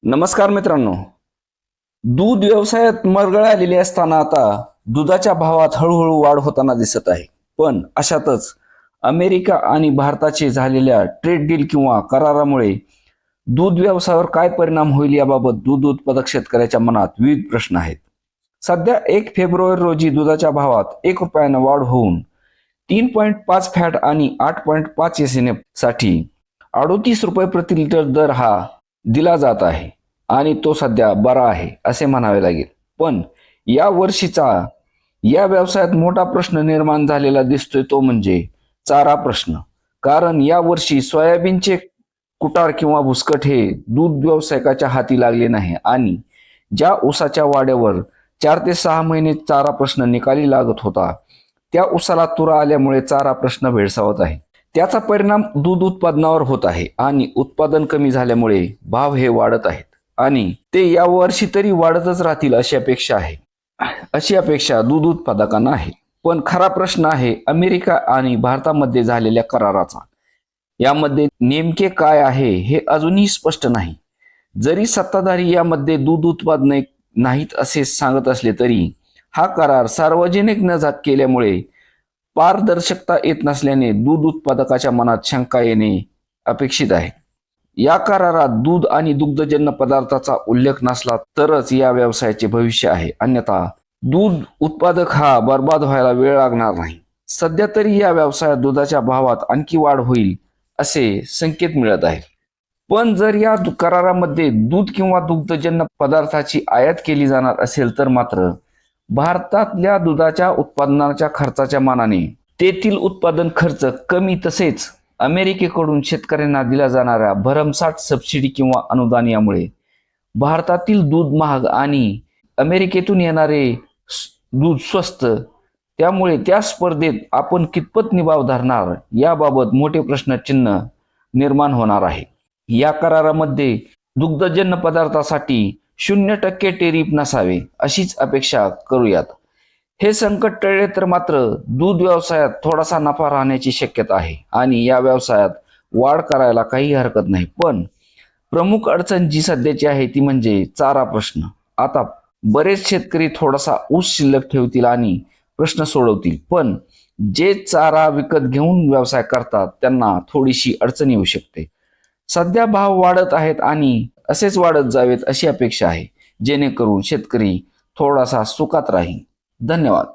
नमस्कार मित्रांनो. दूध व्यवसायात मरगळ आलेली असताना आता दुधाच्या भावात हळूहळू वाढ होताना दिसत आहे. पण अशातच अमेरिका आणि भारताचे झालेल्या ट्रेड डील किंवा करारामुळे दूध व्यवसायावर काय परिणाम होईल याबाबत दूध उत्पादक शेतकऱ्याच्या मनात विविध प्रश्न आहेत. सध्या 1 फेब्रुवारी रोजी दुधाच्या भावात 1 रुपयाने वाढ होऊन 3.5 फॅट आणि 8.5 एसएनएफ साठी 38 रुपये प्रति लिटर दर हा दिला जात आहे आणि तो सध्या बरा आहे असे म्हणावे लागेल. पण या वर्षीचा या व्यवसायात मोठा प्रश्न निर्माण झालेला दिसतोय तो म्हणजे चारा प्रश्न. कारण या वर्षी सोयाबीनचे कुटार किंवा भुसकट हे दूध व्यावसायिकाच्या हाती लागले नाही आणि ज्या ऊसाच्या वाड्यावर 4 ते 6 महिने चारा प्रश्न निकाली लागत होता त्या ऊसाला तुरा आल्यामुळे चारा प्रश्न भेडसावत आहे. त्याचा परिणाम दूध उत्पादनावर होत आहे आणि उत्पादन कमी झाल्यामुळे भाव हे वाढत आहेत आणि ते या वर्षी तरी वाढतच राहतील अशी अपेक्षा दूध उत्पादकांना आहे. पण खरा प्रश्न आहे अमेरिका आणि भारतामध्ये झालेल्या कराराचा. यामध्ये नेमके काय आहे हे अजूनही स्पष्ट नाही. जरी सत्ताधारी यामध्ये दूध उत्पादन नाहीत असे सांगत असले तरी हा करार सार्वजनिक न केल्यामुळे पारदर्शकता येत नसल्याने दूध उत्पादकाच्या मनात शंका येणे अपेक्षित आहे. या करारात दूध आणि दुग्धजन्य पदार्थाचा उल्लेख नसला तरच या व्यवसायाचे भविष्य आहे, अन्यथा दूध उत्पादक हा बर्बाद व्हायला वेळ लागणार नाही. सध्या तरी या व्यवसायात दुधाच्या भावात आणखी वाढ होईल असे संकेत मिळत आहेत. पण जर या करारामध्ये दूध किंवा दुग्धजन्य पदार्थाची आयात केली जाणार असेल तर मात्र भारतातल्या दुधाच्या उत्पादनाच्या खर्चाच्या मानाने तेथील उत्पादन खर्च कमी, तसेच अमेरिकेकडून शेतकऱ्यांना दिल्या जाणाऱ्या भरमसाठ सबसिडी किंवा अनुदान यामुळे भारतातील दूध महाग आणि अमेरिकेतून येणारे दूध स्वस्त, त्यामुळे त्या स्पर्धेत आपण कितपत निभाव धरणार याबाबत मोठे प्रश्नचिन्ह निर्माण होणार आहे. या करारामध्ये दुग्धजन्य पदार्थासाठी 0% टेरिफ नसावे अशीच अपेक्षा करूयात. हे संकट टळले तर मात्र दूध व्यवसायात थोडासा नफा राहण्याची शक्यता आहे आणि या व्यवसायात वाढ करायला काही हरकत नाही. पण प्रमुख अडचण जी सध्याची आहे ती म्हणजे चारा प्रश्न. आता बरेच शेतकरी थोडासा ऊस शिल्लक ठेवतील आणि प्रश्न सोडवतील, पण जे चारा विकत घेऊन व्यवसाय करतात त्यांना थोडीशी अडचण येऊ शकते. सध्या भाव वाढत आहेत आणि असेच वाढत जावेत अशी अपेक्षा आहे, जेणेकरून शेतकरी थोडासा सुखात राहील. धन्यवाद.